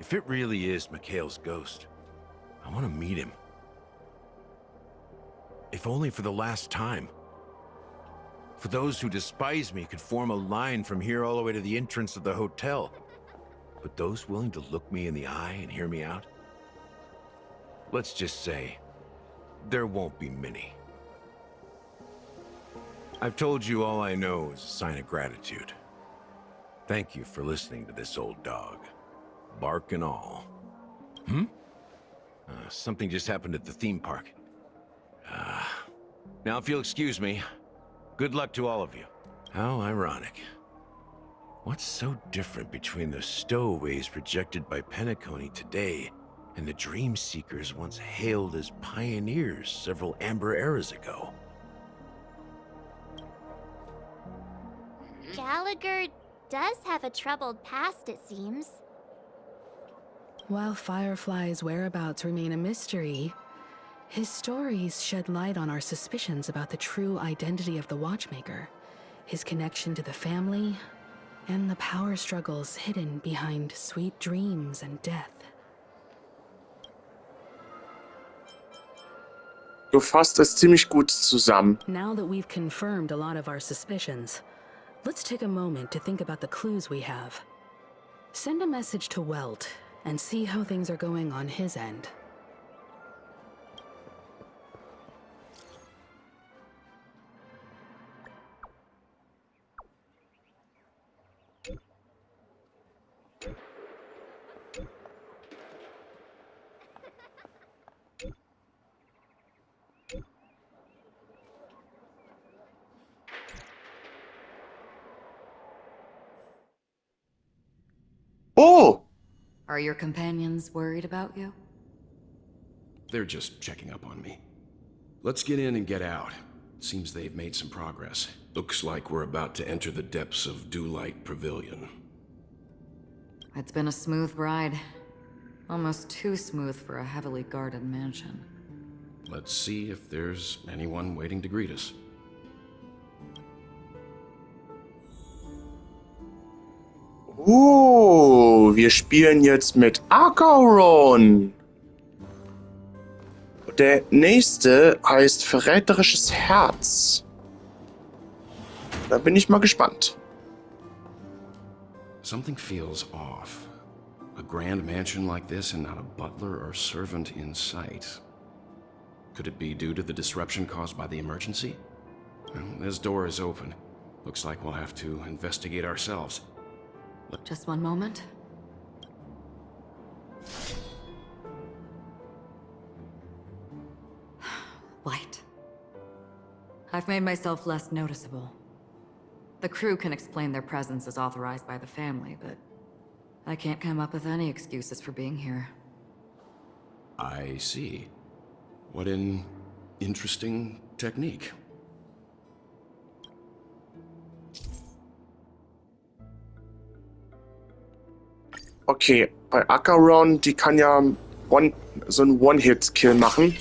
If it really is Mikhail's ghost, I want to meet him. If only for the last time. For those who despise me could form a line from here all the way to the entrance of the hotel. But those willing to look me in the eye and hear me out? Let's just say, there won't be many. I've told you all I know is a sign of gratitude. Thank you for listening to this old dog. Bark and all. Something just happened at the theme park. Now if you'll excuse me, good luck to all of you. How ironic. What's so different between the stowaways rejected by Penacony today and the dream seekers once hailed as pioneers several amber eras ago? Gallagher does have a troubled past, it seems. While Firefly's whereabouts remain a mystery, his stories shed light on our suspicions about the true identity of the Watchmaker, his connection to the family, and the power struggles hidden behind sweet dreams and death. Du fasst es ziemlich gut zusammen. Now that we've confirmed a lot of our suspicions, let's take a moment to think about the clues we have. Send a message to Welt and see how things are going on his end. Oh! Are your companions worried about you? They're just checking up on me. Let's get in and get out. Seems they've made some progress. Looks like we're about to enter the depths of Dewlight Pavilion. It's been a smooth ride. Almost too smooth for a heavily guarded mansion. Let's see if there's anyone waiting to greet us. Oh, wir spielen jetzt mit Aventurin. Der nächste heißt Verräterisches Herz. Da bin ich mal gespannt. Something feels off. A grand mansion like this and not a butler or servant in sight. Could it be due to the disruption caused by the emergency? Well, this door is open. Looks like we'll have to investigate ourselves. Just one moment. Light. I've made myself less noticeable. The crew can explain their presence as authorized by the family, but I can't come up with any excuses for being here. I see. What an interesting technique. Okay, bei Aventurin, die kann ja so einen One-Hit-Kill machen.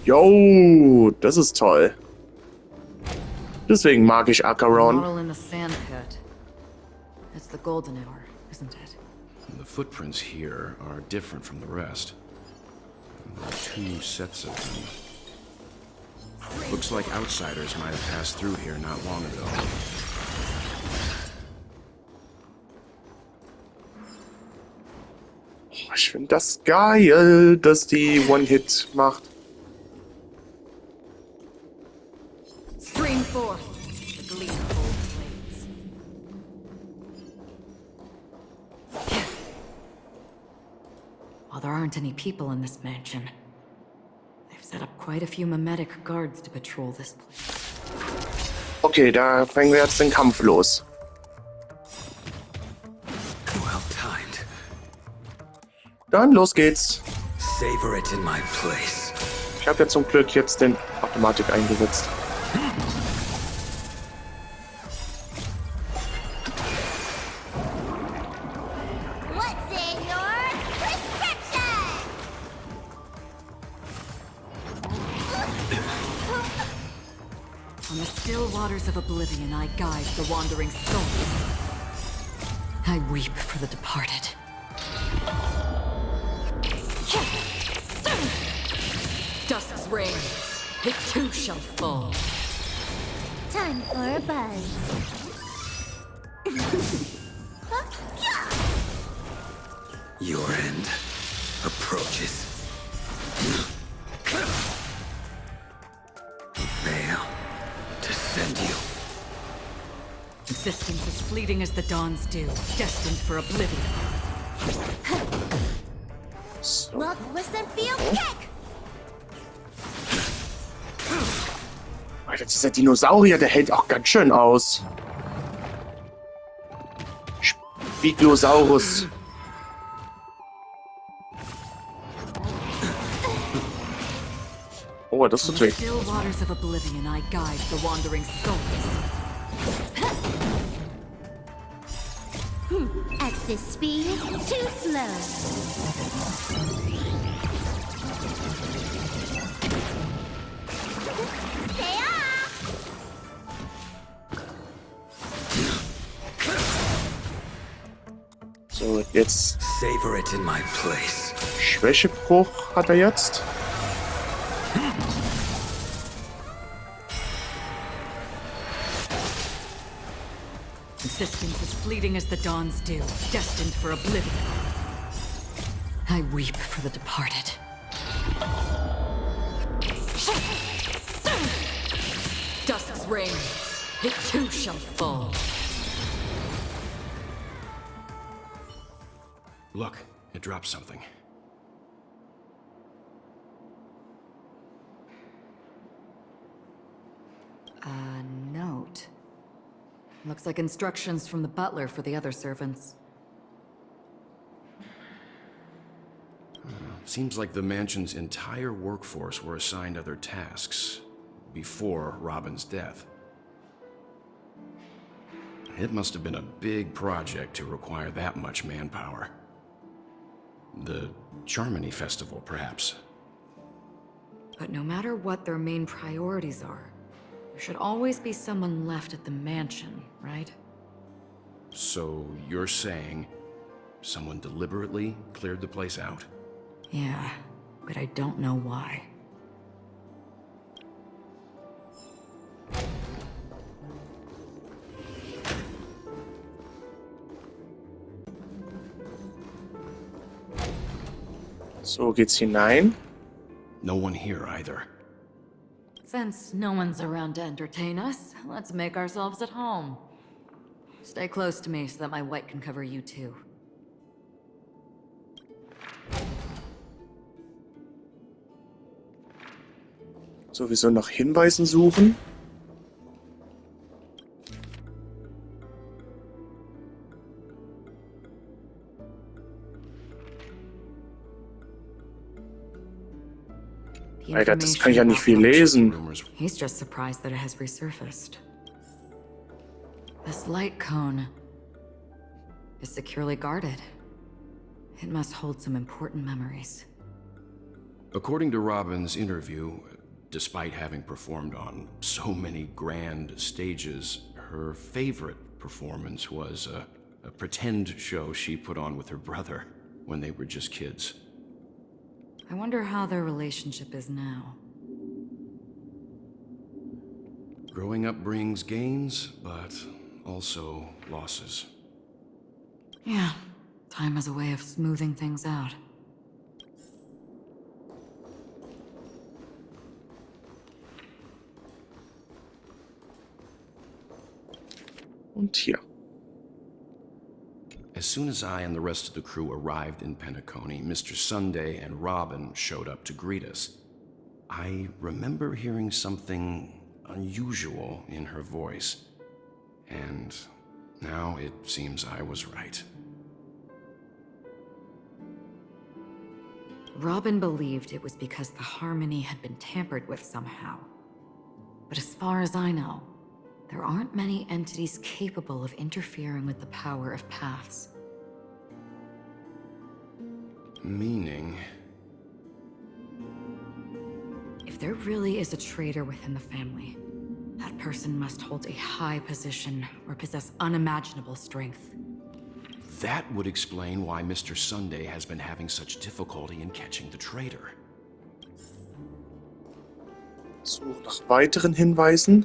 Yo, das ist toll. Deswegen mag ich Aventurin. Model in the sand pit. It's the golden hour, isn't it? The footprints here are different from the rest. There are two sets of them. Looks like outsiders might have passed through here not long ago. Ich finde das geil, dass die One-Hit macht. Stream forth the gleamful blades. While there aren't any people in this mansion, they've set up quite a few mimetic guards to patrol this place. Okay, da bringen wir jetzt den Kampf los. Well timed. Dann los geht's. Savor it in my place. Ich habe ja zum Glück jetzt den Automatik eingesetzt. What's in your prescription? On the still waters of oblivion, I guide the wandering souls. I weep for the departed. Dusk's reign, it too shall fall. Time for a buzz. Your end approaches. Fail to send you. Existence as fleeting as the dawn's dew, destined for oblivion. So. Look, listen, feel, kick! Alter, dieser Dinosaurier, der hält auch ganz schön aus. Spiglosaurus. Oh, das tut weh. Still waters of oblivion I guide the wandering souls. At this speed, too slow. Stay off! So, jetzt Savor it in my place. Schwächebruch hat er jetzt. Existence as fleeting as the dawn's dew, destined for oblivion. I weep for the departed. Dusk's reign, it too shall fall. Look, it dropped something. A note. Looks like instructions from the butler for the other servants. Seems like the mansion's entire workforce were assigned other tasks before Robin's death. It must have been a big project to require that much manpower. The Charmony Festival, perhaps. But no matter what their main priorities are, there should always be someone left at the mansion, right? So you're saying someone deliberately cleared the place out? Yeah, but I don't know why. So geht's hinein. No one here either. Since no one's around to entertain us, let's make ourselves at home. Stay close to me so that my white can cover you too. So, wir sollen nach Hinweisen suchen. The Alter, das kann information ich ja nicht about viel Glück- lesen. Rumors. He's just surprised that it has resurfaced. This light cone is securely guarded. It must hold some important memories. According to Robin's interview, despite having performed on so many grand stages, her favorite performance was a pretend show she put on with her brother when they were just kids. I wonder how their relationship is now. Growing up brings gains, but also losses. Yeah, time has a way of smoothing things out. Und hier. As soon as I and the rest of the crew arrived in Penacony, Mr. Sunday and Robin showed up to greet us. I remember hearing something unusual in her voice, and now it seems I was right. Robin believed it was because the harmony had been tampered with somehow. But as far as I know, there aren't many entities capable of interfering with the power of paths. Meaning? If there really is a traitor within the family, that person must hold a high position or possess unimaginable strength. That would explain why Mr. Sunday has been having such difficulty in catching the traitor. So, nach weiteren Hinweisen.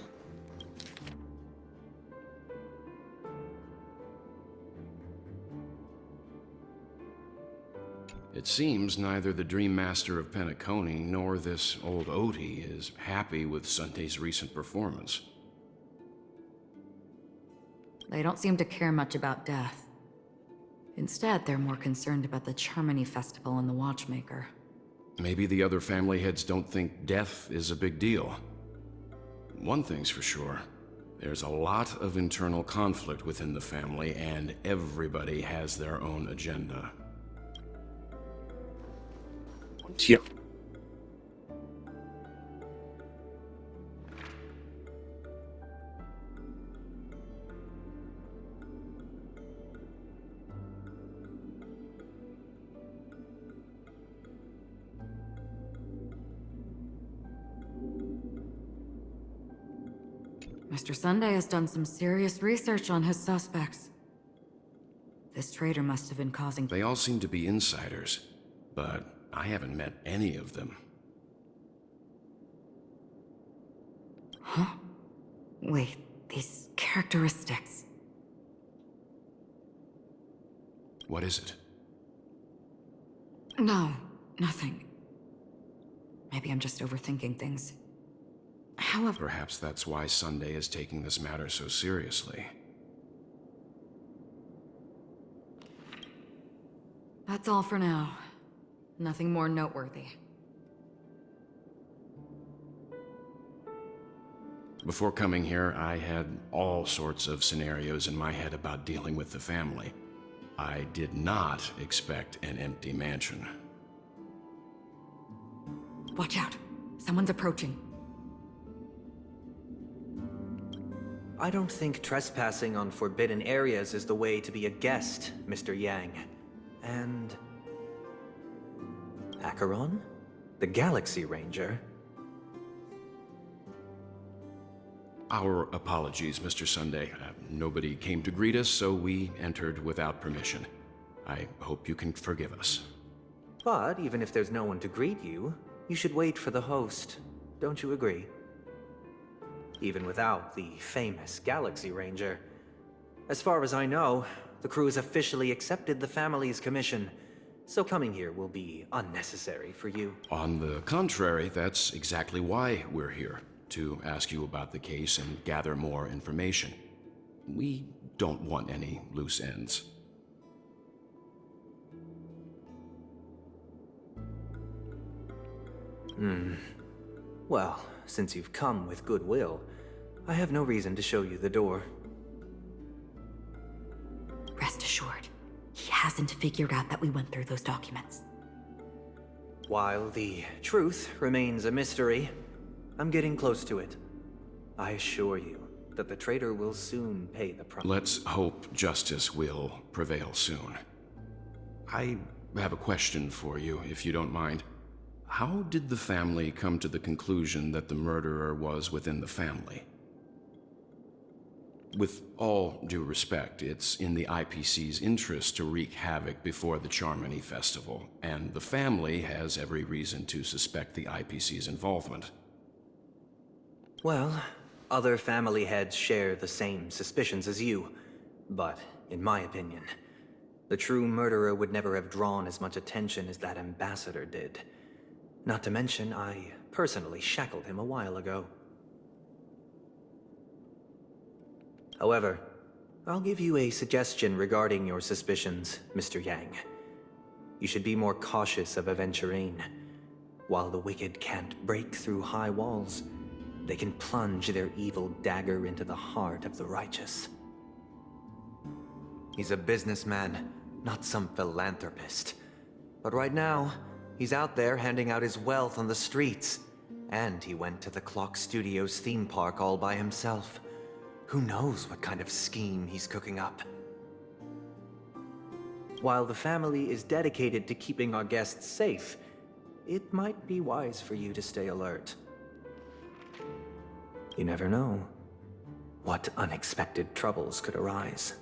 It seems neither the Dream Master of Penacony nor this old Odie is happy with Sunday's recent performance. They don't seem to care much about death. Instead, they're more concerned about the Charmony Festival and the Watchmaker. Maybe the other family heads don't think death is a big deal. One thing's for sure. There's a lot of internal conflict within the family, and everybody has their own agenda. Und hier. Mr. Sunday has done some serious research on his suspects. This traitor must have been causing... They all seem to be insiders, but I haven't met any of them. Huh? Wait, these characteristics... What is it? No, nothing. Maybe I'm just overthinking things. However... Perhaps that's why Sunday is taking this matter so seriously. That's all for now. Nothing more noteworthy. Before coming here, I had all sorts of scenarios in my head about dealing with the family. I did not expect an empty mansion. Watch out. Someone's approaching. I don't think trespassing on forbidden areas is the way to be a guest, Mr. Yang. And... Acheron? The Galaxy Ranger? Our apologies, Mr. Sunday. Nobody came to greet us, so we entered without permission. I hope you can forgive us. But even if there's no one to greet you, you should wait for the host. Don't you agree? Even without the famous Galaxy Ranger. As far as I know, the crew has officially accepted the family's commission, so coming here will be unnecessary for you. On the contrary, that's exactly why we're here, to ask you about the case and gather more information. We don't want any loose ends. Well, since you've come with goodwill, I have no reason to show you the door. Rest assured, he hasn't figured out that we went through those documents. While the truth remains a mystery, I'm getting close to it. I assure you that the traitor will soon pay the price. Let's hope justice will prevail soon. I have a question for you, if you don't mind. How did the family come to the conclusion that the murderer was within the family? With all due respect, it's in the IPC's interest to wreak havoc before the Charmony Festival, and the family has every reason to suspect the IPC's involvement. Well, other family heads share the same suspicions as you, but in my opinion, the true murderer would never have drawn as much attention as that ambassador did. Not to mention, I personally shackled him a while ago. However, I'll give you a suggestion regarding your suspicions, Mr. Yang. You should be more cautious of Aventurin. While the wicked can't break through high walls, they can plunge their evil dagger into the heart of the righteous. He's a businessman, not some philanthropist. But right now, he's out there handing out his wealth on the streets. And he went to the Clock Studios theme park all by himself. Who knows what kind of scheme he's cooking up? While the family is dedicated to keeping our guests safe, it might be wise for you to stay alert. You never know what unexpected troubles could arise.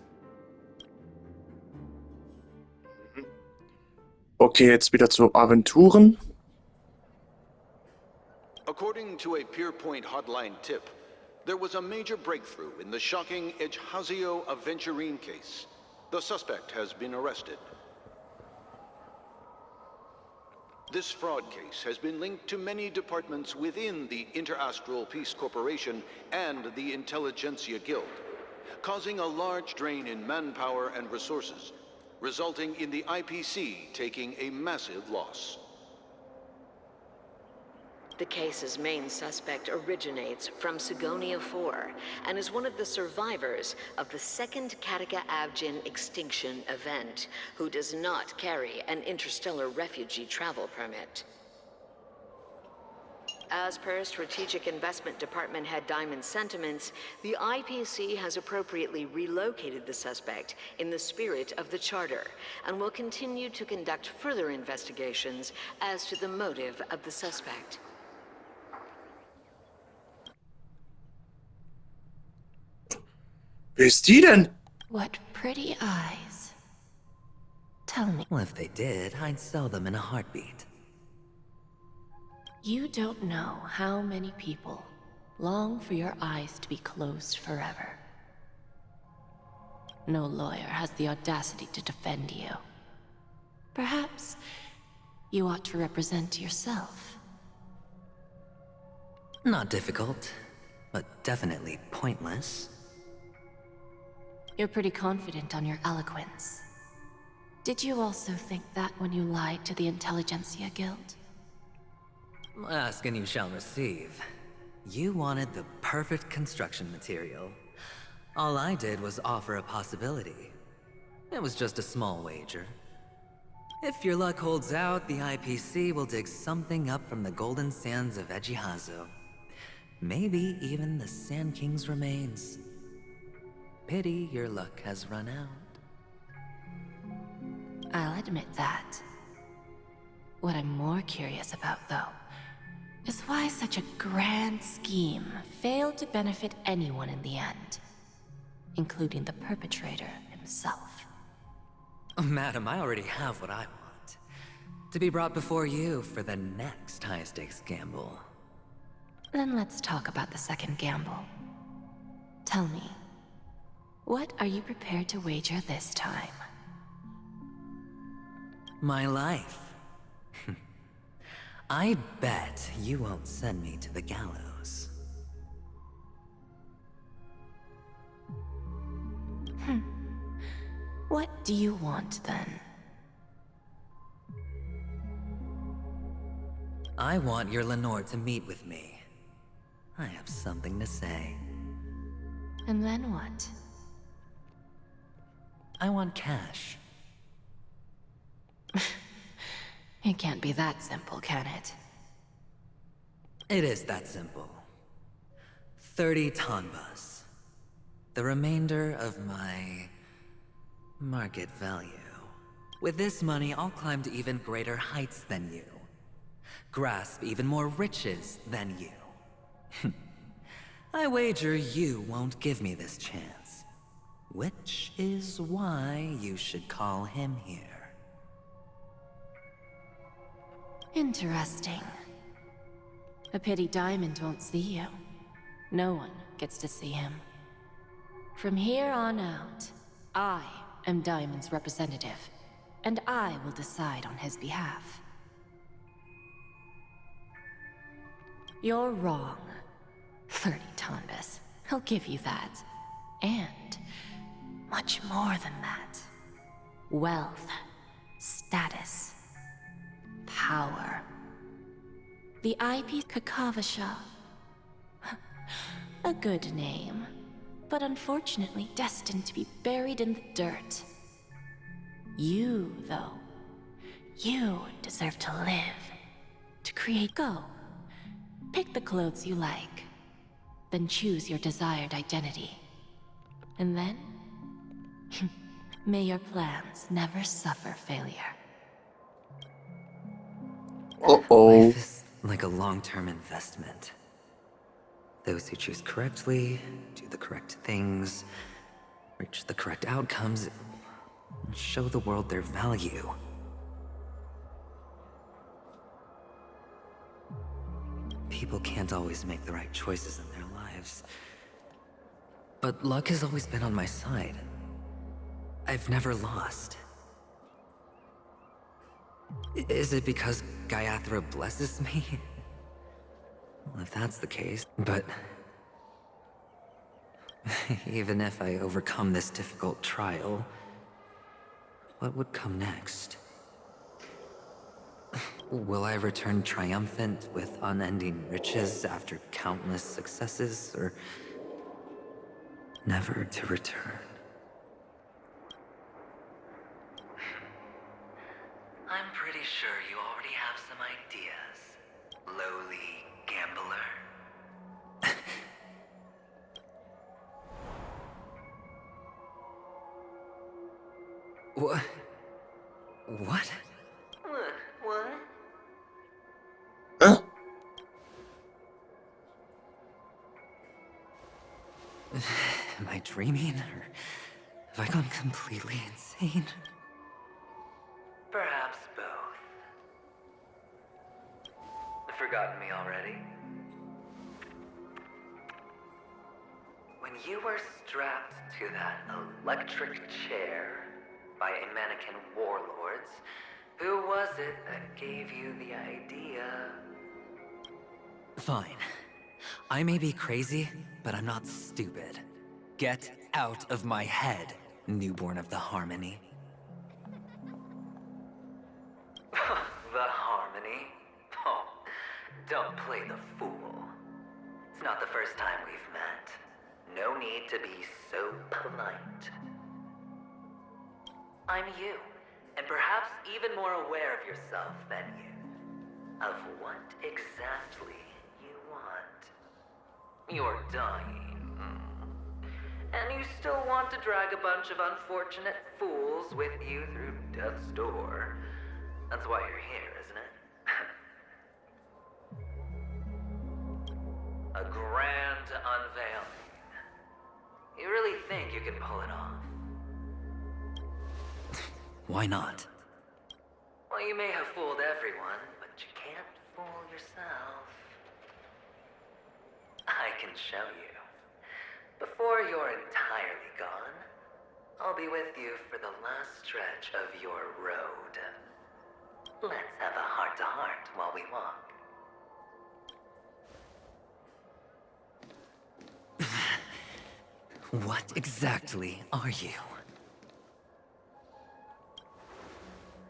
Okay, jetzt wieder zu Aventurin. According to a Pierpoint hotline tip, there was a major breakthrough in the shocking Ejhazio Aventurin case. The suspect has been arrested. This fraud case has been linked to many departments within the Interastral Peace Corporation and the Intelligentsia Guild, causing a large drain in manpower and resources, resulting in the IPC taking a massive loss. The case's main suspect originates from Sigonia 4 and is one of the survivors of the second Kataka-Avgin extinction event, who does not carry an interstellar refugee travel permit. As per Strategic Investment Department Head Diamond's sentiments, the IPC has appropriately relocated the suspect in the spirit of the Charter and will continue to conduct further investigations as to the motive of the suspect. Wer ist die denn? What pretty eyes. Tell me. Well, if they did, I'd sell them in a heartbeat. You don't know how many people long for your eyes to be closed forever. No lawyer has the audacity to defend you. Perhaps you ought to represent yourself. Not difficult, but definitely pointless. You're pretty confident on your eloquence. Did you also think that when you lied to the Intelligentsia Guild? Ask and you shall receive. You wanted the perfect construction material. All I did was offer a possibility. It was just a small wager. If your luck holds out, the IPC will dig something up from the golden sands of Ejhazio. Maybe even the Sand King's remains. Pity your luck has run out. I'll admit that. What I'm more curious about, though, is why such a grand scheme failed to benefit anyone in the end, including the perpetrator himself. Madam, I already have what I want. To be brought before you for the next high-stakes gamble. Then let's talk about the second gamble. Tell me, what are you prepared to wager this time? My life. I bet you won't send me to the gallows. What do you want, then? I want your Lenore to meet with me. I have something to say. And then what? I want cash. It can't be that simple, can it? It is that simple. 30 tanbas. The remainder of my market value. With this money, I'll climb to even greater heights than you. Grasp even more riches than you. I wager you won't give me this chance. Which is why you should call him here. Interesting. A pity Diamond won't see you. No one gets to see him. From here on out, I am Diamond's representative, and I will decide on his behalf. You're wrong. 30 tanbas. He'll give you that. And much more than that. Wealth, status, power. The IP Kakavasha. A good name, but unfortunately destined to be buried in the dirt. You, though, you deserve to live, to create. Go. Pick the clothes you like, then choose your desired identity. And then, may your plans never suffer failure. Uh-oh. Life is like a long-term investment. Those who choose correctly, do the correct things, reach the correct outcomes, and show the world their value. people can't always make the right choices in their lives. But luck has always been on my side. I've never lost. Is it because Gaiathra blesses me? Well, if that's the case, but... even if I overcome this difficult trial, what would come next? Will I return triumphant with unending riches after countless successes, or never to return? I'm pretty sure you already have some ideas, lowly gambler. What? What? What? Huh? Am I dreaming, or have I gone completely insane? Perhaps both. Forgotten me already? When you were strapped to that electric chair by a mannequin warlords, who was it that gave you the idea? Fine. I may be crazy, but I'm not stupid. Get out of my head, newborn of the Harmony. The Harmony? Oh, don't play the fool. It's not the first time we've met. No need to be so polite. I'm you, and perhaps even more aware of yourself than you. Of what exactly you want. You're dying. And you still want to drag a bunch of unfortunate fools with you through death's door. That's why you're here, isn't it? A grand unveiling. You really think you can pull it off? Why not? Well, you may have fooled everyone, but you can't fool yourself. I can show you. Before you're entirely gone, I'll be with you for the last stretch of your road. Let's have a heart-to-heart while we walk. What exactly are you?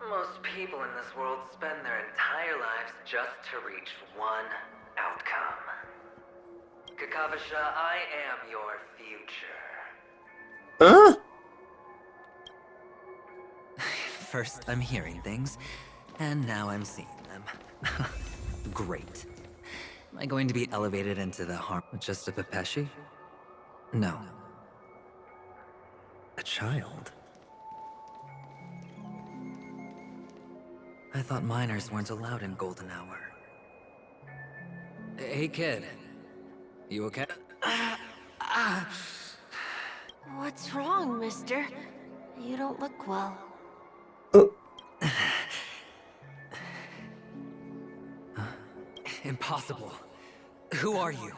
Most people in this world spend their entire lives just to reach one outcome. Kakavasha, I am your future. Huh? First, I'm hearing things, and now I'm seeing them. Great. Am I going to be elevated into the just a Pepeshi? No. A child? I thought minors weren't allowed in Golden Hour. Hey, kid. You okay? What's wrong, mister? You don't look well. Impossible. Who are you?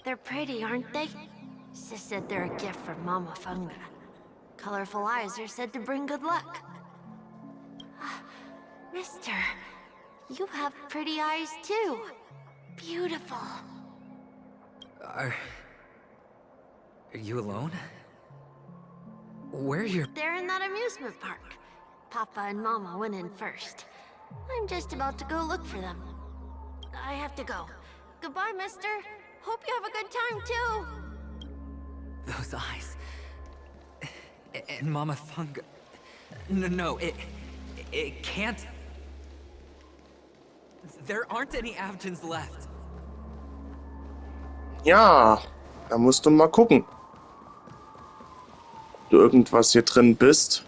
They're pretty, aren't they? Sis said they're a gift from Mama Funga. Colorful eyes are said to bring good luck. Mister, you have pretty eyes too. Beautiful. Are you alone? Where are your... They're in that amusement park. Papa and Mama went in first. I'm just about to go look for them. I have to go. Goodbye, mister. Hope you have a good time, too. Those eyes. And Mama Funga... No, it can't... There aren't any Avgens left. Ja, da musst du mal gucken. Ob du irgendwas hier drin bist.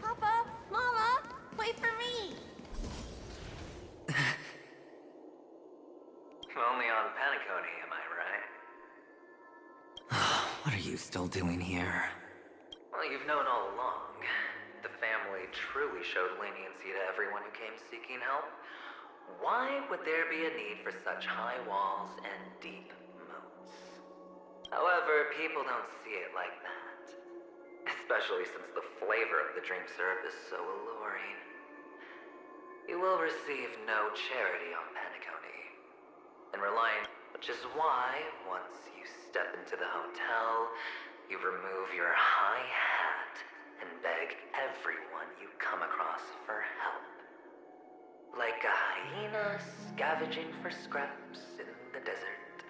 Papa, Mama, wait for me. Only on Penacony, am I right? What are you still doing here? Well, you've known all along. The family truly showed leniency to everyone who came seeking help, why would there be a need for such high walls and deep moats? However, people don't see it like that. Especially since the flavor of the drink syrup is so alluring. You will receive no charity on Penacony. And relying, which is why, once you step into the hotel, you remove your high hat and beg everyone you come across for help. Like a hyena scavenging for scraps in the desert.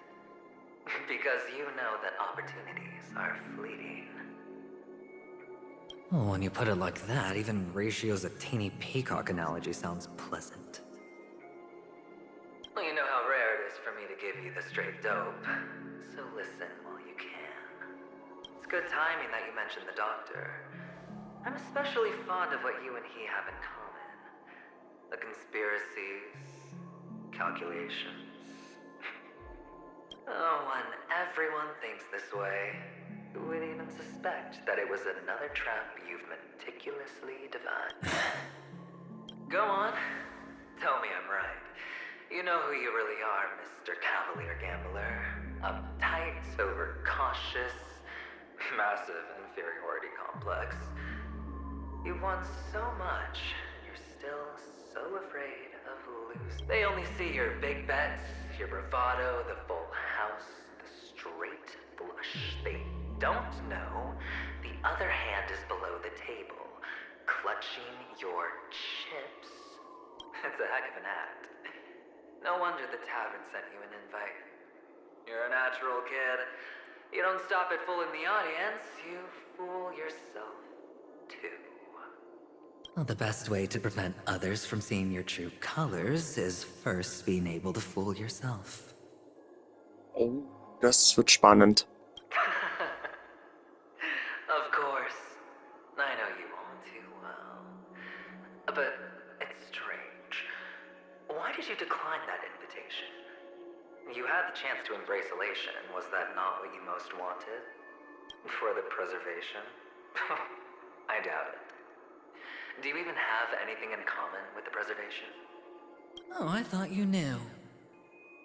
Because you know that opportunities are fleeting. Oh, when you put it like that, even Ratio's a teeny peacock analogy sounds pleasant. Well, you know how rare it is for me to give you the straight dope, so listen while you can. It's good timing that you mentioned the doctor. I'm especially fond of what you and he have in common. The conspiracies, calculations. Oh, when everyone thinks this way, who would even suspect that it was another trap you've meticulously divined? Go on, tell me I'm right. You know who you really are, Mr. Cavalier Gambler. Uptight, overcautious, massive inferiority complex. You want so much, you're still so afraid of losing. They only see your big bets, your bravado, the full house, the straight flush. They don't know the other hand is below the table, clutching your chips. It's a heck of an act. No wonder the tavern sent you an invite. You're a natural kid. You don't stop at fooling the audience, you fool yourself too. Well, the best way to prevent others from seeing your true colors is first being able to fool yourself. Oh, das wird spannend. Of course. I know you all too well. But it's strange. Why did you decline that invitation? You had the chance to embrace elation. Was that not what you most wanted? For the preservation? I doubt it. Do you even have anything in common with the preservation? Oh, I thought you knew.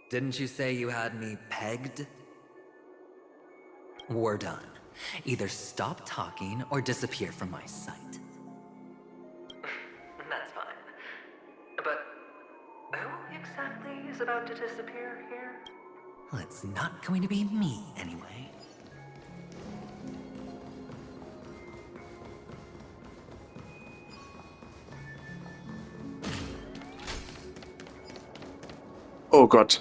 Didn't you say you had me pegged? We're done. Either stop talking or disappear from my sight. That's fine. But who exactly is about to disappear here? Well, it's not going to be me, anyway. Oh Gott.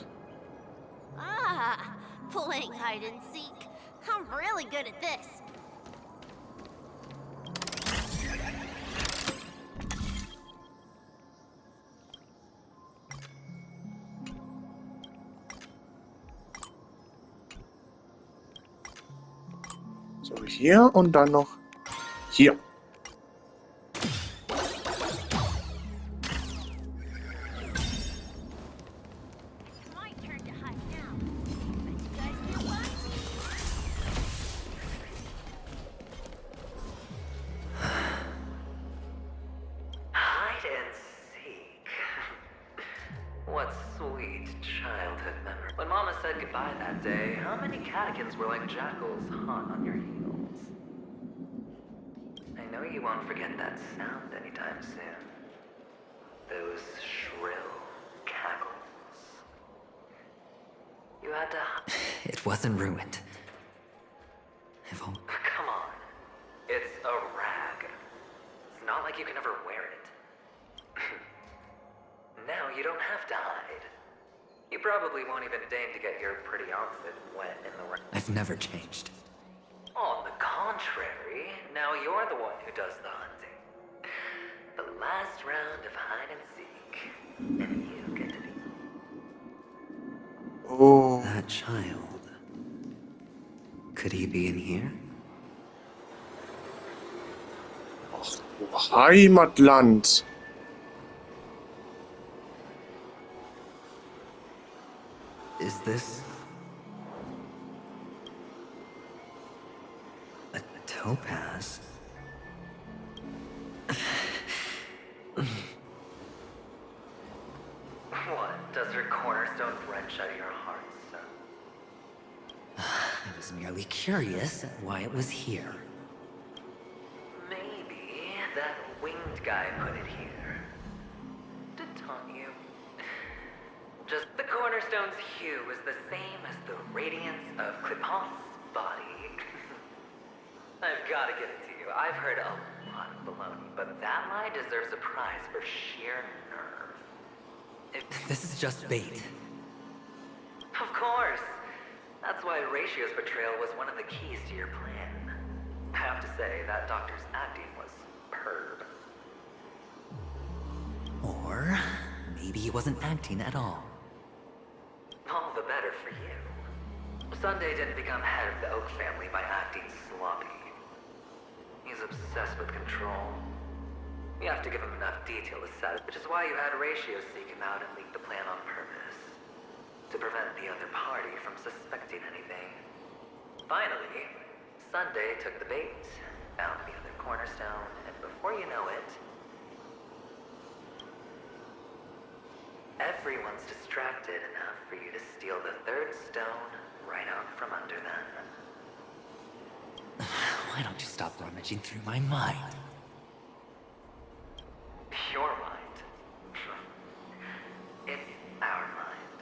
Ah, playing hide and seek. I'm really good at this. So, hier und dann noch hier. My turn to hide now. Bet you guys can't find me. Hide and seek. What sweet childhood memory. When Mama said goodbye that day, how many catechins were like jackals hot on your heels? I know you won't forget that sound anytime soon. Those shrill cackles. You had to... It wasn't ruined. If only... Come on. It's a rag. It's not like you can ever wear it. Now you don't have to hide. You probably won't even deign to get your pretty outfit wet in the rain. I've never changed. On the contrary, now you're the one who does the hunting. The last round of hide and seek, and you get to be... Oh. That child. Could he be in here? Ach, du Heimatland. Is this... a topaz? your cornerstone wrench out of your heart, son? I was merely curious at why it was here. Maybe that winged guy put it here. To taunt you. Just the cornerstone's hue is the same as the radiance of Clipant's body. I've got to give it to you. I've heard a lot of baloney, but that lie deserves a prize for sheer nerve. This is just bait. Of course. That's why Ratio's betrayal was one of the keys to your plan. I have to say, that doctor's acting was superb. Or maybe he wasn't acting at all. All the better for you. Sunday didn't become head of the Oak family by acting sloppy. He's obsessed with control. You have to give him enough detail to set it, which is why you had Ratio seek him out and leak the plan on purpose. To prevent the other party from suspecting anything. Finally, Sunday took the bait, found the other cornerstone, and before you know it, everyone's distracted enough for you to steal the third stone right out from under them. Why don't you stop rummaging through my mind? Your mind. It's our mind.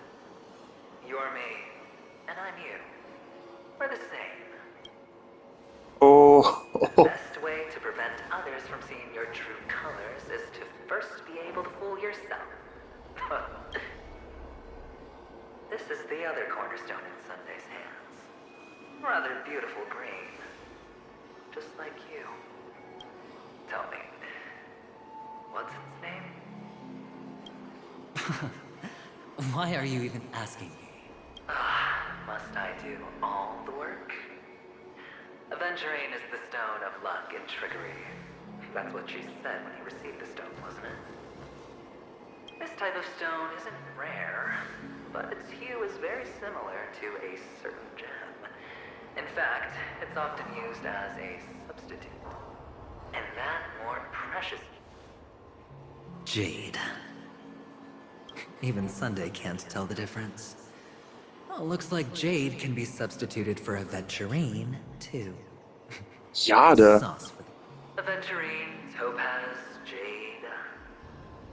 You're me, and I'm you. We're the same. Oh. The best way to prevent others from seeing your true colors is to first be able to fool yourself. This is the other cornerstone in Sunday's hands. Rather beautiful green. Just like you. Tell me, what's its name? Why are you even asking me? Must I do all the work? Aventurin is the stone of luck and trickery. That's what she said when you received the stone, wasn't it? This type of stone isn't rare, but its hue is very similar to a certain gem. In fact, it's often used as a substitute. And that more precious. Jade. Even Sunday can't tell the difference. Well, looks like Jade can be substituted for Aventurin, too. Jade. Sauce for Aventurin, Topaz, Jade.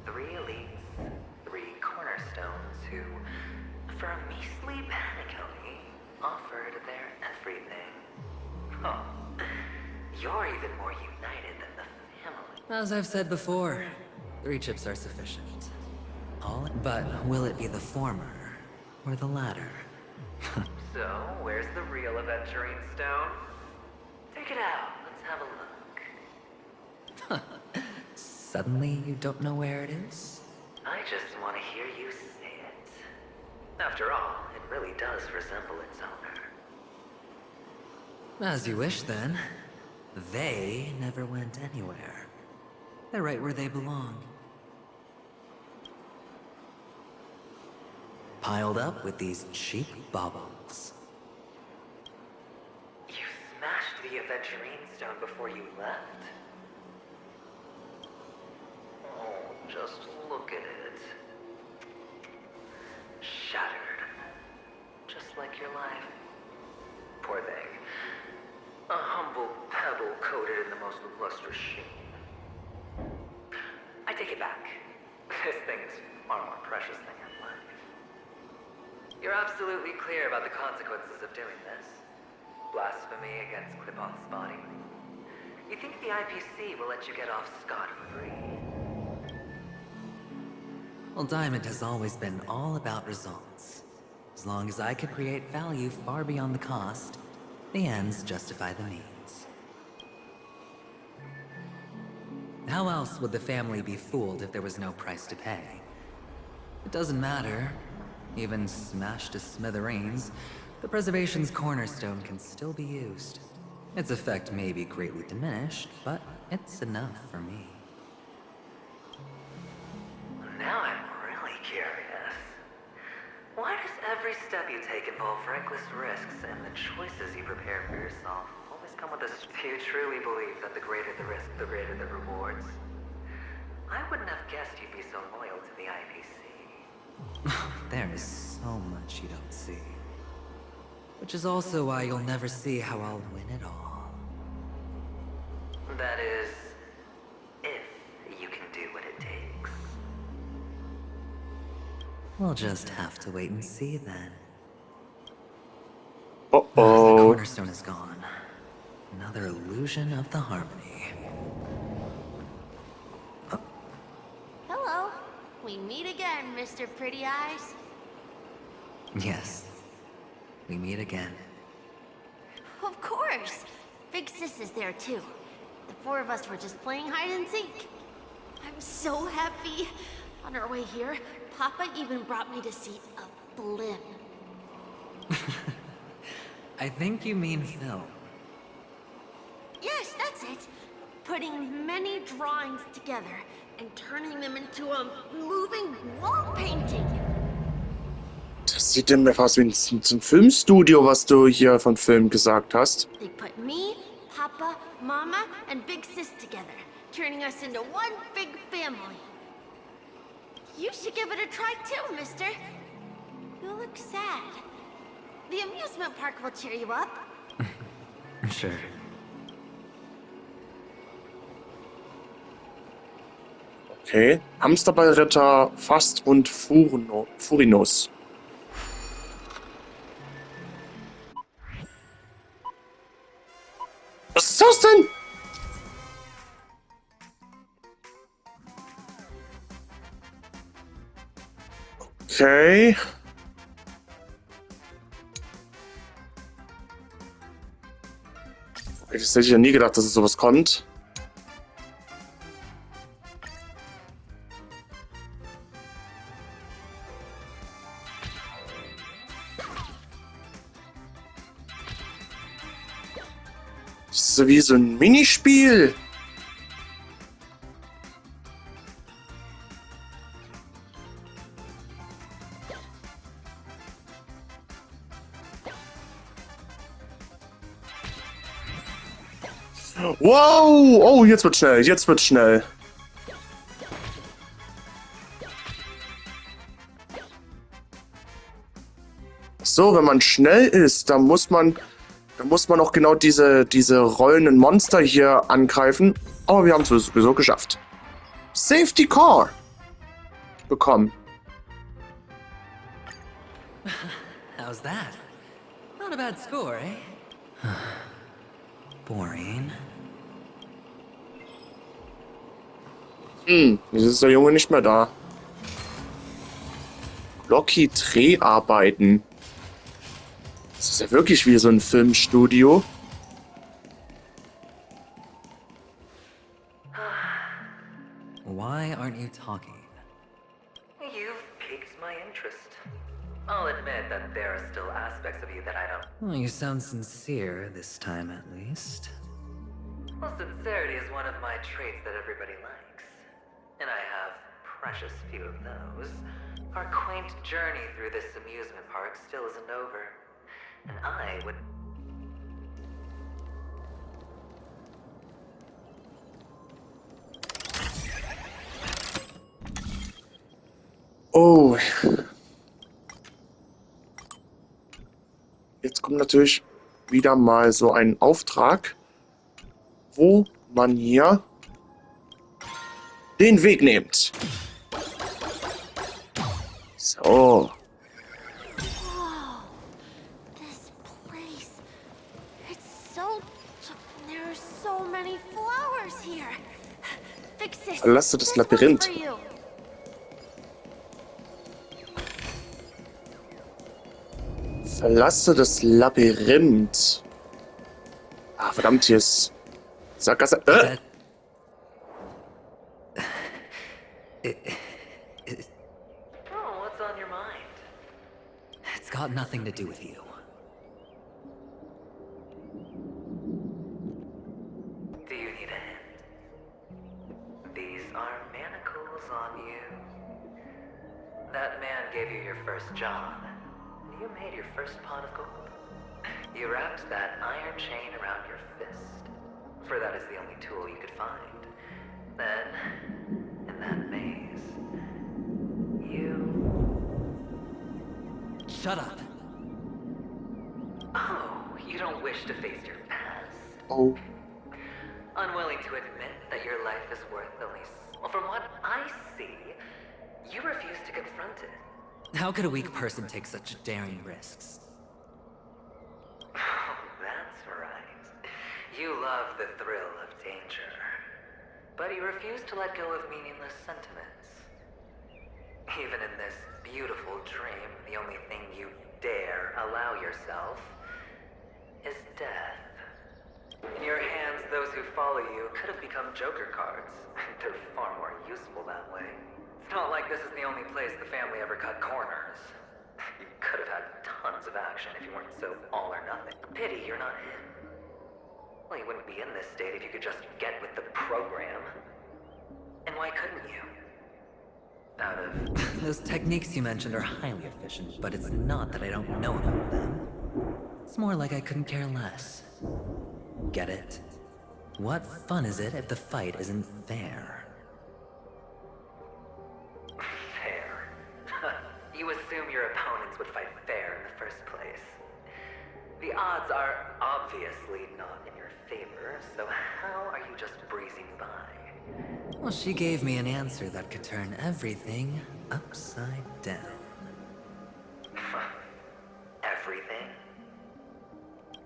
3 elites, 3 cornerstones who, for a measly Penacony, offered their everything. Oh, you're even more united than the family. As I've said before, 3 chips are sufficient. But will it be the former or the latter? So, where's the real Aventurin stone? Take it out, let's have a look. Suddenly you don't know where it is? I just want to hear you say it. After all, it really does resemble its owner. As you wish, then. They never went anywhere. They're right where they belong. Piled up with these cheap baubles. You smashed the Aventurin stone before you left? Oh, just look at it. Shattered. Just like your life. Poor thing. A humble pebble coated in the most lustrous sheen. I take it back. This thing is far more precious than your life. You're absolutely clear about the consequences of doing this. Blasphemy against Clipant's body. You think the IPC will let you get off scot-free? Well, Diamond has always been all about results. As long as I could create value far beyond the cost, the ends justify the means. How else would the family be fooled if there was no price to pay? It doesn't matter. Even smashed to smithereens, the preservation's cornerstone can still be used. Its effect may be greatly diminished, but it's enough for me. Now I'm really curious. Why does every step you take involve reckless risks, and the choices you prepare for yourself always come with a... Do you truly believe that the greater the risk, the greater the rewards? I wouldn't have guessed you'd be so loyal to the IPC. There is so much you don't see. Which is also why you'll never see how I'll win it all. That is, if you can do what it takes. We'll just have to wait and see then. The cornerstone is gone. Another illusion of the harmony. Hello. We meet again, Mr. Pretty Eyes. Yes. We meet again. Of course. Big Sis is there too. The four of us were just playing hide and seek. I'm so happy. On our way here, Papa even brought me to see a blimp. I think you mean film. Yes, that's it. Putting many drawings together and turning them into a moving wall painting. Das sieht denn aus wie ein Filmstudio, was du hier von Film gesagt hast. They put me, Papa, Mama, and Big Sis together, turning us into one big family. You should give it a try too, mister. You look sad. The amusement park will cheer you up. Sure. Okay. Hamsterballritter, Fast und Furinos. Was ist das denn? Okay. Das hätte ich ja nie gedacht, dass es sowas kommt. Das ist so wie so ein Minispiel. Wow! Oh, jetzt wird schnell, jetzt wird schnell. So, wenn man schnell ist, dann muss man auch genau diese rollenden Monster hier angreifen. Aber wir haben es sowieso geschafft. Safety Car bekommen. How's that? Not a bad score, eh? Boring. Jetzt ist der Junge nicht mehr da. Locky Dreharbeiten. Das ist ja wirklich wie so ein Filmstudio. Why aren't you talking? You've piqued my interest. I'll admit that there are still aspects of you that I don't... Well, you sound sincere this time, at least. Well, sincerity is one of my traits that everybody likes. And I have precious few of those. Our quaint journey through this amusement park still isn't over. And I would... Oh. Jetzt kommt natürlich wieder mal so ein Auftrag, wo man hier den Weg nimmt. So. Whoa. This place. It's so... There are so many flowers here. Big Sis, Verlasse das this Labyrinth. one's for you. Verlasse das Labyrinth. Ah, verdammt, hier ist Sackgasse. Oh, what's on your mind? It's got nothing to do with you. Do you need a hint? These are manacles on you. That man gave you your first job. You made your first pot of gold. You wrapped that iron chain around your fist, for that is the only tool you could find. Then, in that maze, you shut up. Oh, you don't wish to face your past? Oh. Unwilling to admit that your life is worth only... Well, from what I see, you refuse to confront it. How could a weak person take such daring risks? Oh, that's right. You love the thrill of danger. But you refuse to let go of meaningless sentiments. Even in this beautiful dream, the only thing you dare allow yourself is death. In your hands, those who follow you could have become Joker cards. They're far more useful that way. It's not like this is the only place the family ever cut corners. You could have had tons of action if you weren't so all or nothing. Pity you're not him. Well, you wouldn't be in this state if you could just get with the program. And why couldn't you? Out of... Those techniques you mentioned are highly efficient, but it's not that I don't know about them. It's more like I couldn't care less. Get it? What fun is it if the fight isn't fair? Fair? You assume your opponents would fight fair in the first place. The odds are obviously not in your favor, so how are you just breezing by? Well, she gave me an answer that could turn everything upside down. Everything?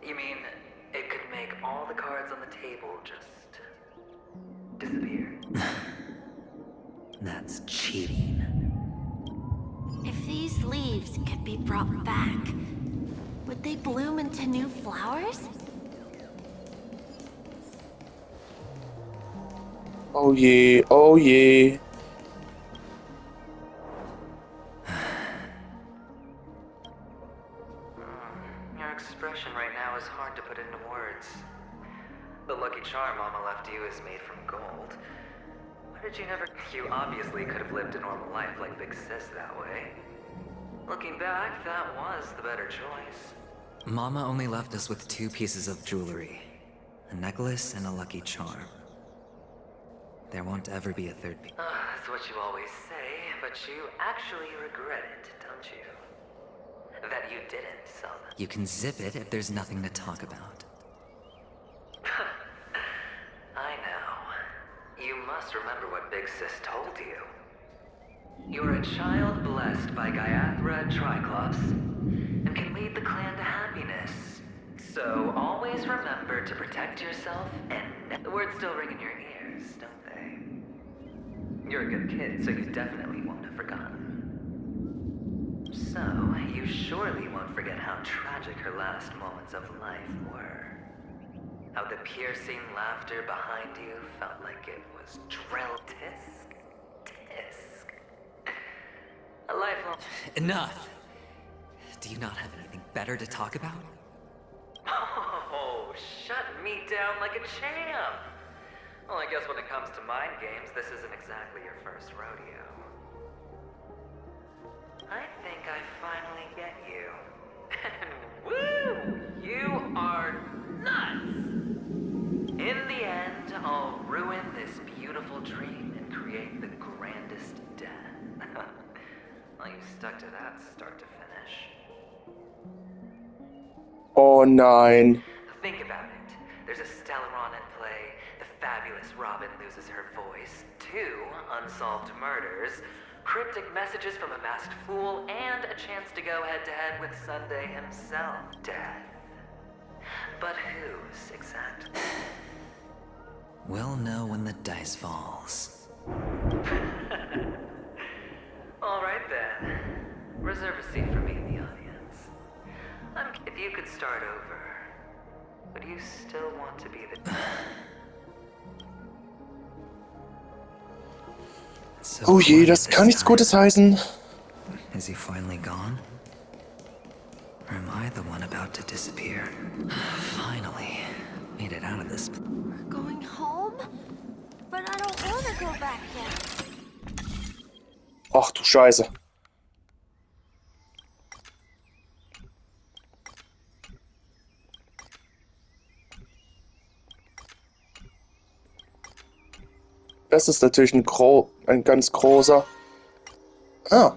You mean it could make all the cards on the table just disappear? That's cheating. If these leaves could be brought back, would they bloom into new flowers? Oh je, oh je. Your expression right now is hard to put into words. The lucky charm Mama left you is made from gold. Why did you never... You obviously could have lived a normal life like Big Sis that way. Looking back, that was the better choice. Mama only left us with 2 pieces of jewelry. A necklace and a lucky charm. There won't ever be a third piece. That's what you always say, but you actually regret it, don't you? That you didn't sell them. You can zip it if there's nothing to talk about. I know. You must remember what Big Sis told you. You're a child blessed by Gaiathra Triclops, and can lead the clan to happiness. So always remember to protect yourself, and the words still ring in your ears, don't they? You're a good kid, so you definitely won't have forgotten. So, you surely won't forget how tragic her last moments of life were. How the piercing laughter behind you felt like it was drilled. Tisk, tisk. A lifelong... Enough! Do you not have anything better to talk about? Oh, shut me down like a champ! Well, I guess when it comes to mind games, this isn't exactly your first rodeo. I think I finally get you. And woo! You are nuts! In the end, I'll ruin this beautiful dream and create the grandest death. Well, you stuck to that start to finish. Oh nein. Think about it. There's a Stellaron in play, the fabulous Robin loses her voice, 2 unsolved murders, cryptic messages from a masked fool, and a chance to go head-to-head with Sunday himself. Death. But whose exactly? We'll know when the dice falls. All right then. Reserve a seat for me in the audience. If you could start over, would you still want to be the... So Oh je, quiet das this kann nichts time. Gutes heißen. Is he finally gone? Or am I the one about to disappear? Finally, made it out of this. We're going home? But I don't want to go back yet. Ach du Scheiße. Das ist natürlich ein ganz großer... Ah.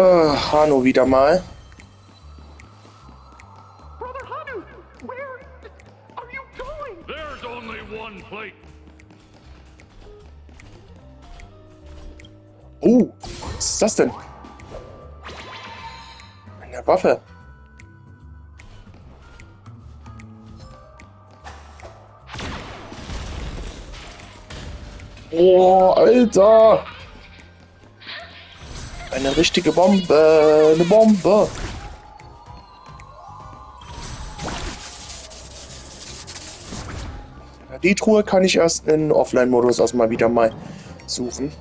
Hanno wieder mal. Brother Hanu, where are you going? There's only one place. Was ist das denn? Eine Waffe. Oh, Alter! Eine richtige Bombe. Eine Bombe. Ja, die Truhe kann ich erst in Offline-Modus erstmal wieder mal suchen.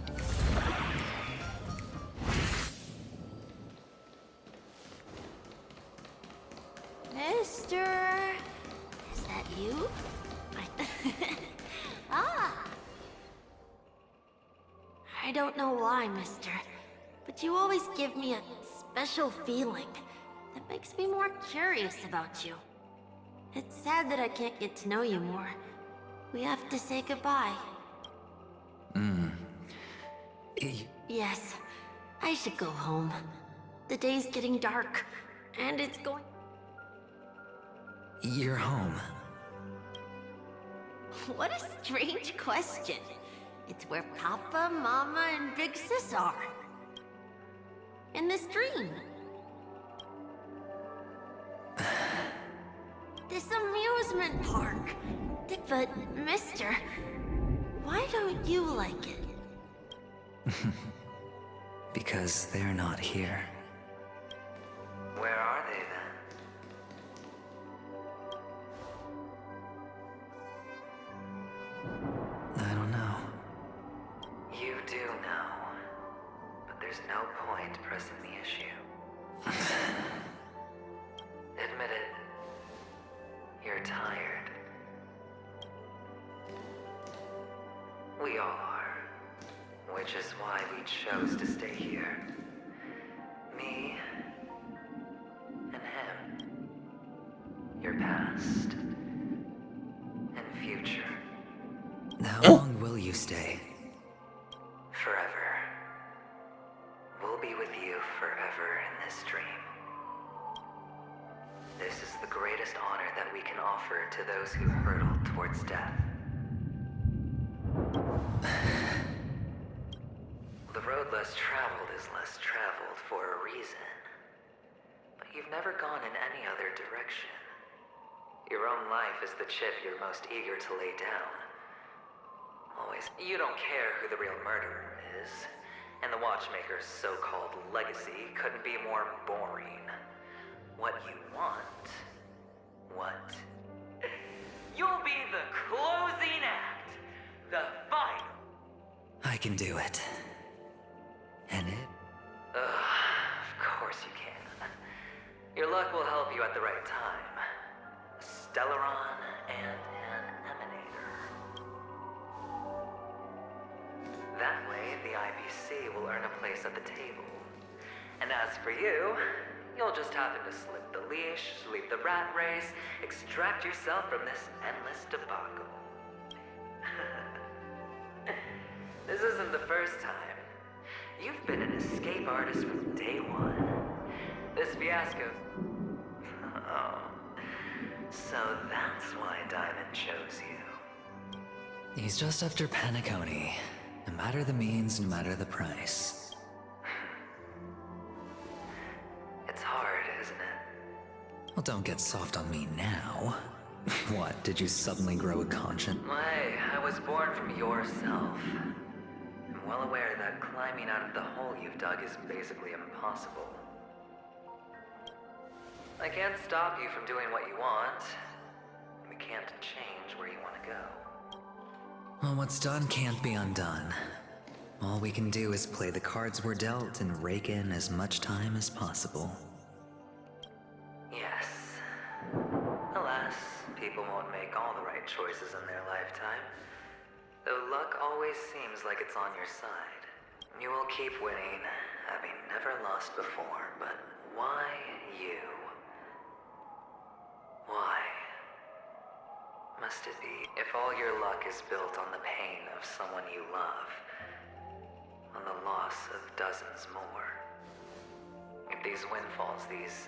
Mister, is that you? Ah. I don't know why, mister, but you always give me a special feeling that makes me more curious about you. It's sad that I can't get to know you more. We have to say goodbye. Yes, I should go home. The day's getting dark, and it's going... You're home. What a strange question. It's where Papa, Mama, and Big Sis are. In this dream. This amusement park. But, mister, why don't you like it? Because they're not here. Where are they then? I don't know. You do know. But there's no point pressing the issue. Admit it. You're tired. We all are. Which is why we chose to stay here. Me and him. Your past and future. How long will you stay? Forever. We'll be with you forever in this dream. This is the greatest honor that we can offer to those who hurtle towards death. The road less traveled is less traveled for a reason. But you've never gone in any other direction. Your own life is the chip you're most eager to lay down. Always. You don't care who the real murderer is. And the Watchmaker's so-called legacy couldn't be more boring. What you want... What? You'll be the closing act! The final! I can do it. And it? Of course you can. Your luck will help you at the right time. A Stellaron and an Emanator. That way, the IPC will earn a place at the table. And as for you, you'll just happen to slip the leash, leave the rat race, extract yourself from this endless debacle. This isn't the first time. You've been an escape artist from day one. This fiasco... Oh. So that's why Diamond chose you. He's just after Penacony. No matter the means, no matter the price. It's hard, isn't it? Well, don't get soft on me now. What, did you suddenly grow a conscience? Hey, I was born from yourself. I'm well aware that climbing out of the hole you've dug is basically impossible. I can't stop you from doing what you want. We can't change where you want to go. Well, what's done can't be undone. All we can do is play the cards we're dealt and rake in as much time as possible. Yes. Alas, people won't make all the right choices in their lifetime. Though luck always seems like it's on your side. You will keep winning, having never lost before, but why you? Why? Must it be? If all your luck is built on the pain of someone you love, on the loss of dozens more. these windfalls, these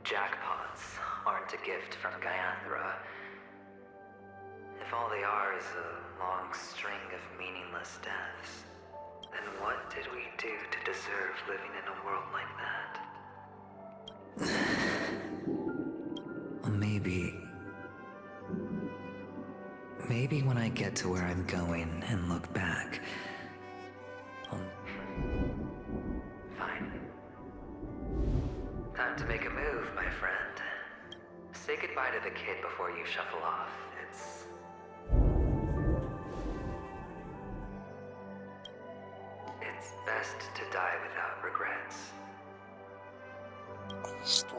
jackpots, aren't a gift from Gaiathra, if all they are is a long string of meaningless deaths, then what did we do to deserve living in a world like that? Well, maybe when I get to where I'm going and look back, Fine. Time to make a move, my friend. Say goodbye to the kid before you shuffle off. It's best to die without regrets.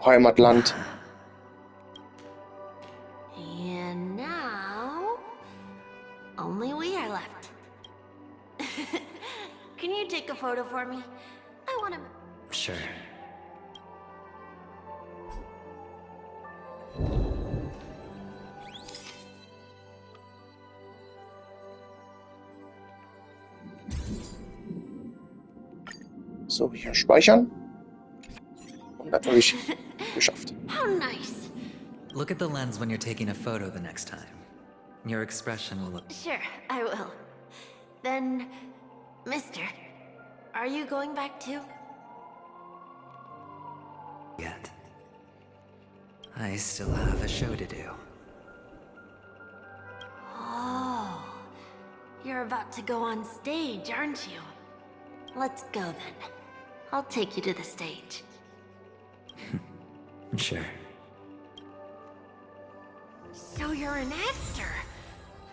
Heimatland. And now, only we are left. Can you take a photo for me? I want to... Sure. So, hier speichern. Und natürlich geschafft. How nice. Look at the lens when you're taking a photo the next time. Your expression will look... Sure, I will. Then, mister, are you going back too? Yet. I still have a show to do. Oh, you're about to go on stage, aren't you? Let's go then. I'll take you to the stage. Sure. So you're an actor.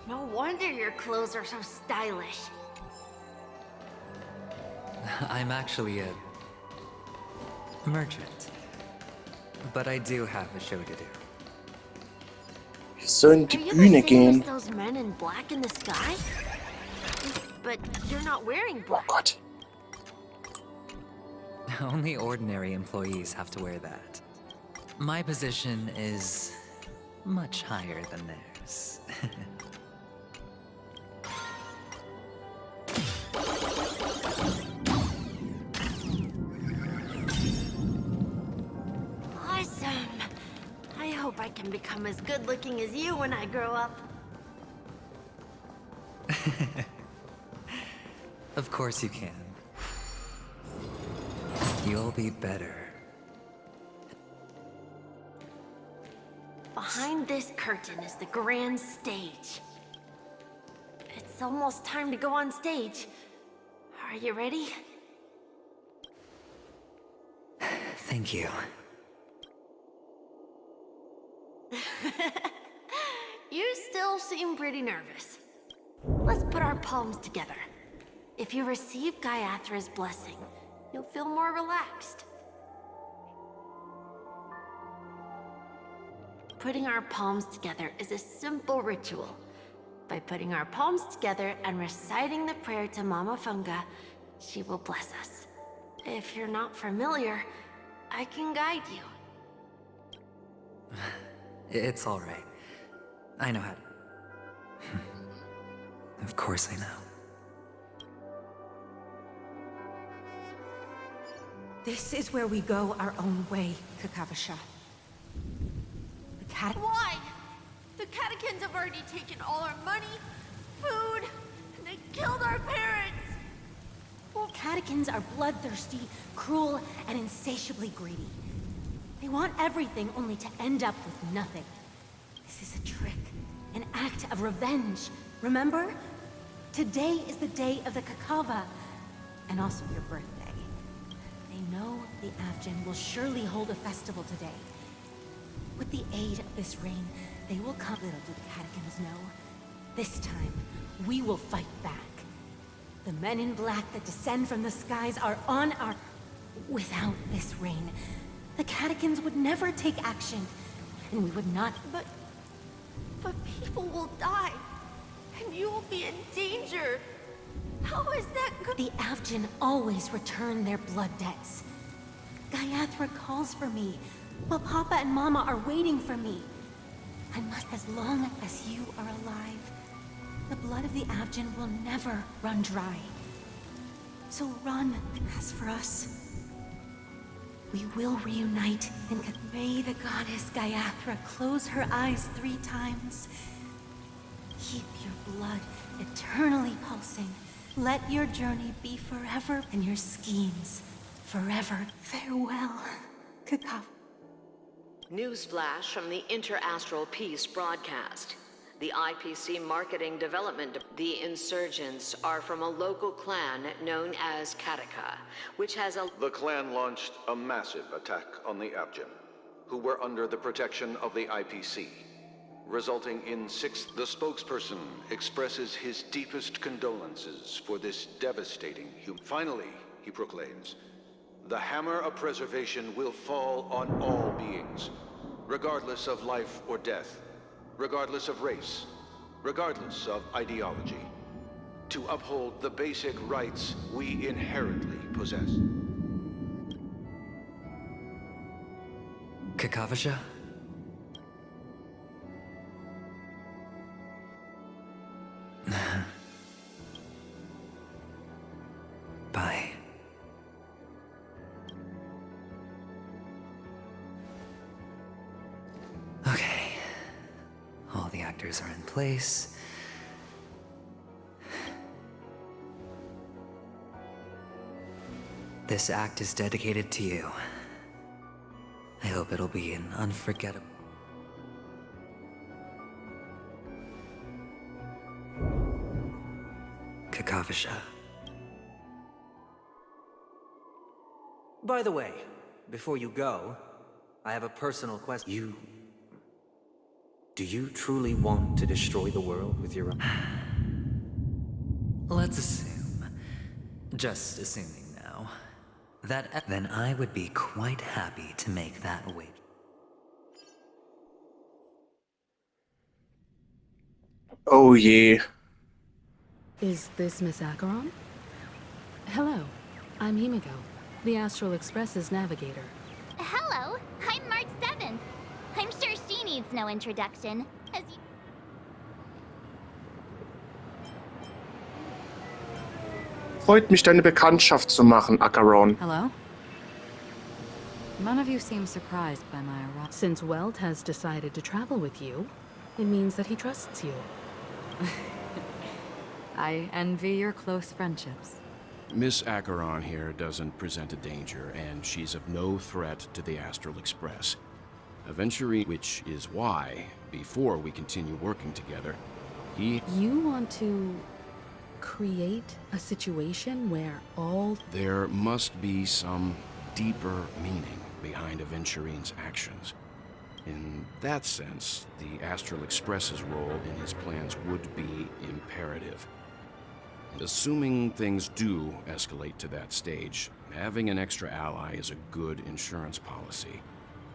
No wonder your clothes are so stylish. I'm actually a merchant. But I do have a show to do. Wir sollen die Are you Bühne the same gehen. as those men in black in the sky? But you're not wearing Oh black. Gott. Only ordinary employees have to wear that. My position is much higher than theirs. Awesome. I hope I can become as good looking as you when I grow up. Of course you can. You'll be better. Behind this curtain is the grand stage. It's almost time to go on stage. Are you ready? Thank you. You still seem pretty nervous. Let's put our palms together. If you receive Gaiathra's blessing, you'll feel more relaxed. Putting our palms together is a simple ritual. By putting our palms together and reciting the prayer to Mama Funga, she will bless us. If you're not familiar, I can guide you. It's all right. I know how to... Of course I know. This is where we go our own way, Kakavasha. Why? The catechins have already taken all our money, food, and they killed our parents! Well, catechins are bloodthirsty, cruel, and insatiably greedy. They want everything only to end up with nothing. This is a trick, an act of revenge. Remember? Today is the day of the Kakava, and also your birthday. They know the Avgin will surely hold a festival today. With the aid of this rain, they will come. Little do the catechins know. This time, we will fight back. The men in black that descend from the skies are on our... Without this rain, the catechins would never take action, and we would not... But people will die, and you will be in danger. How is that good? The Avgin always return their blood debts. Gaiathra calls for me, while Papa and Mama are waiting for me. I must, as long as you are alive, the blood of the Avgin will never run dry. So run. As for us, We will reunite, and may the goddess Gayathra close her eyes 3 times. Keep your blood eternally pulsing. Let your journey be forever, and your schemes forever. Farewell, Kakaf. Newsflash from the Interastral Peace broadcast. The IPC Marketing Development. The insurgents are from a local clan known as Kataka, which has a... The clan launched a massive attack on the Abjin, who were under the protection of the IPC, resulting in 6... The spokesperson expresses his deepest condolences for this devastating Finally, he proclaims, the hammer of preservation will fall on all beings, regardless of life or death, regardless of race, regardless of ideology, to uphold the basic rights we inherently possess. Kakavasha? Bye. Okay. All the actors are in place. This act is dedicated to you. I hope it'll be an unforgettable... Kakavasha. By the way, before you go, I have a personal question. Do you truly want to destroy the world with your own? Let's assume, just assuming now, that then I would be quite happy to make that wager. Oh je. Is this Miss Acheron? Hello, I'm Himiko, the Astral Express's navigator. Hello, I'm Mark 7th. I'm sure she needs no introduction, as you... Freut mich, deine Bekanntschaft zu machen, Acheron. Hello? None of you seem surprised by my arrival. Since Welt has decided to travel with you, it means that he trusts you. I envy your close friendships. Miss Acheron here doesn't present a danger, and she's of no threat to the Astral Express. Aventurin, which is why, before we continue working together, You want to... create a situation where all... There must be some deeper meaning behind Aventurin's actions. In that sense, the Astral Express's role in his plans would be imperative. And assuming things do escalate to that stage, having an extra ally is a good insurance policy.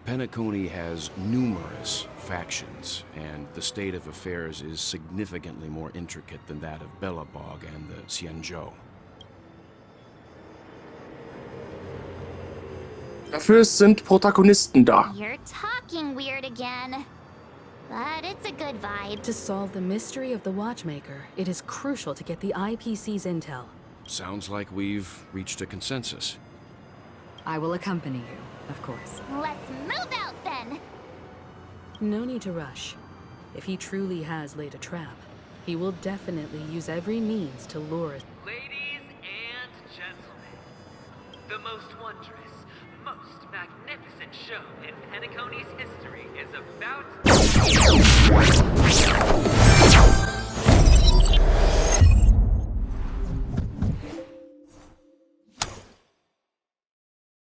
Penacony has numerous factions, and the state of affairs is significantly more intricate than that of Belobog and the Xianzhou. Dafür sind Protagonisten da. You're talking weird again. But it's a good vibe. To solve the mystery of the Watchmaker, it is crucial to get the IPC's intel. Sounds like we've reached a consensus. I will accompany you, of course. Let's move out then! No need to rush. If he truly has laid a trap, he will definitely use every means to lure us. Ladies and gentlemen, the most wondrous, most magnificent show in Penacony's history is about